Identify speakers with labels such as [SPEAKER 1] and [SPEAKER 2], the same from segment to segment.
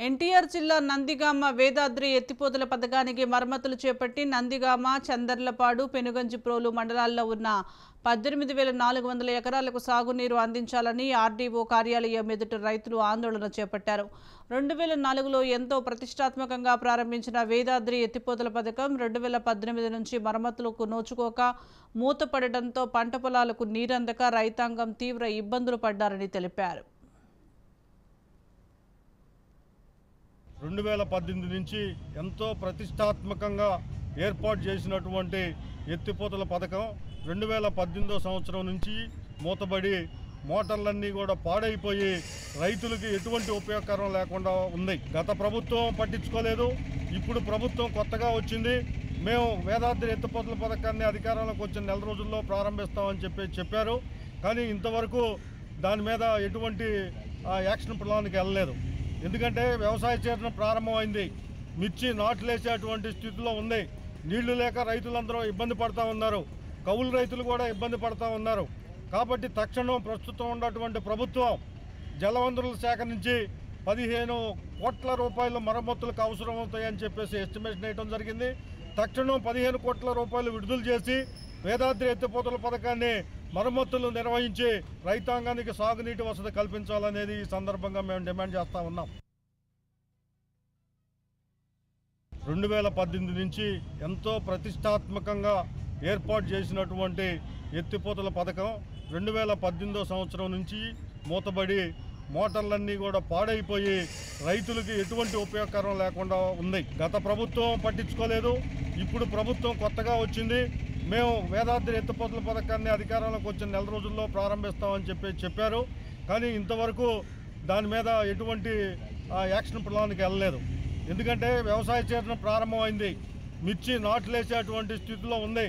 [SPEAKER 1] ఎన్టీఆర్ జిల్లా నందిగామ వేదాద్రి ఎత్తిపోతల పథకానికి మరమ్మతులు చేపట్టి నందిగామ, చందర్లపాడు, పెనుగంచిప్రోలు మండలాల్లో ఉన్న 18,400 ఎకరాలకు సాగునీరు అందించాలని ఆర్డీఓ కార్యాలయం ఎదుట రైతులు ఆందోళన చేపట్టారు. 2004లో ఎంతో ప్రతిష్టాత్మకంగా ప్రారంభించిన వేదాద్రి ఎత్తిపోతల పథకం 2018 నుంచి మరమ్మతులకు నోచుకోక మూతపడడంతో పంట పొలాలకు నీరందక రైతాంగం తీవ్ర ఇబ్బందులు పడ్డారని తెలిపారు.
[SPEAKER 2] 2018 నుంచి ఎంతో ప్రతిష్టాత్మకంగా ఏర్పాటు చేసినటువంటి ఎత్తిపోతల పథకం 2018 సంవత్సరం నుంచి మూతబడి మోటార్లన్నీ కూడా పాడైపోయి రైతులకి ఎటువంటి ఉపయోగకరం లేకుండా ఉంది. గత ప్రభుత్వం పట్టించుకోలేదు. ఇప్పుడు ప్రభుత్వం కొత్తగా వచ్చింది. మేము వేదాద్రి ఎత్తిపోతల పథకాన్ని అధికారంలోకి వచ్చిన నెల రోజుల్లో ప్రారంభిస్తామని చెప్పారు. కానీ ఇంతవరకు దాని మీద ఎటువంటి యాక్షన్ ప్లాన్కి వెళ్ళలేదు. ఎందుకంటే వ్యవసాయ సీజన్ ప్రారంభమైంది. మిర్చి నాట్లేసేటువంటి స్థితిలో ఉంది. నీళ్లు లేక రైతులందరూ ఇబ్బంది పడుతూ ఉన్నారు. కౌలు రైతులు కూడా ఇబ్బంది పడుతూ ఉన్నారు. కాబట్టి తక్షణం ప్రస్తుతం ఉన్నటువంటి ప్రభుత్వం జలవనరుల శాఖ నుంచి 15 కోట్ల రూపాయల మరమ్మతులకు అవసరం అవుతాయని చెప్పేసి ఎస్టిమేషన్ వేయడం జరిగింది. తక్షణం 15 కోట్ల రూపాయలు విడుదల చేసి వేదాద్రి ఎత్తిపోతల పథకాన్ని మరమ్మతులు నిర్వహించి రైతాంగానికి సాగునీటి వసతి కల్పించాలనేది ఈ సందర్భంగా మేము డిమాండ్ చేస్తూ ఉన్నాం. 2018 నుంచి ఎంతో ప్రతిష్టాత్మకంగా ఏర్పాటు చేసినటువంటి ఎత్తిపోతల పథకం 2018 సంవత్సరం నుంచి మూతబడి మోటార్లన్నీ కూడా పాడైపోయి రైతులకి ఎటువంటి ఉపయోగకరం లేకుండా ఉంది. గత ప్రభుత్వం పట్టించుకోలేదు. ఇప్పుడు ప్రభుత్వం కొత్తగా వచ్చింది. మేము వేదాద్రి ఎత్తిపోతల పథకాన్ని అధికారంలోకి వచ్చిన నెల రోజుల్లో ప్రారంభిస్తామని చెప్పారు. కానీ ఇంతవరకు దాని మీద ఎటువంటి యాక్షన్ ప్లాన్కి వెళ్ళలేదు. ఎందుకంటే వ్యవసాయ సీజన్ ప్రారంభమైంది. మిర్చి నాట్లేసేటువంటి స్థితిలో ఉంది.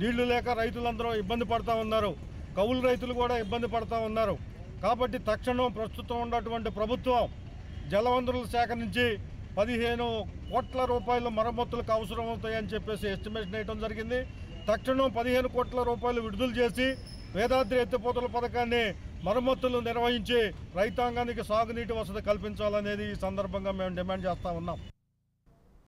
[SPEAKER 2] నీళ్లు లేక రైతులందరూ ఇబ్బంది పడుతూ ఉన్నారు. కౌలు రైతులు కూడా ఇబ్బంది పడుతూ ఉన్నారు. కాబట్టి తక్షణం ప్రస్తుతం ఉన్నటువంటి ప్రభుత్వం జలవనరుల శాఖ నుంచి 15 కోట్ల రూపాయల మరమ్మతులకు అవసరం అవుతాయని చెప్పేసి ఎస్టిమేషన్ వేయడం జరిగింది. తక్షణం 15 కోట్ల రూపాయలు విడుదల చేసి వేదాద్రి ఎత్తిపోతల పథకాన్ని మరమ్మతులు నిర్వహించి రైతాంగానికి సాగునీటి వసతి కల్పించాలనేది ఈ సందర్భంగా మేము డిమాండ్ చేస్తూ ఉన్నాం.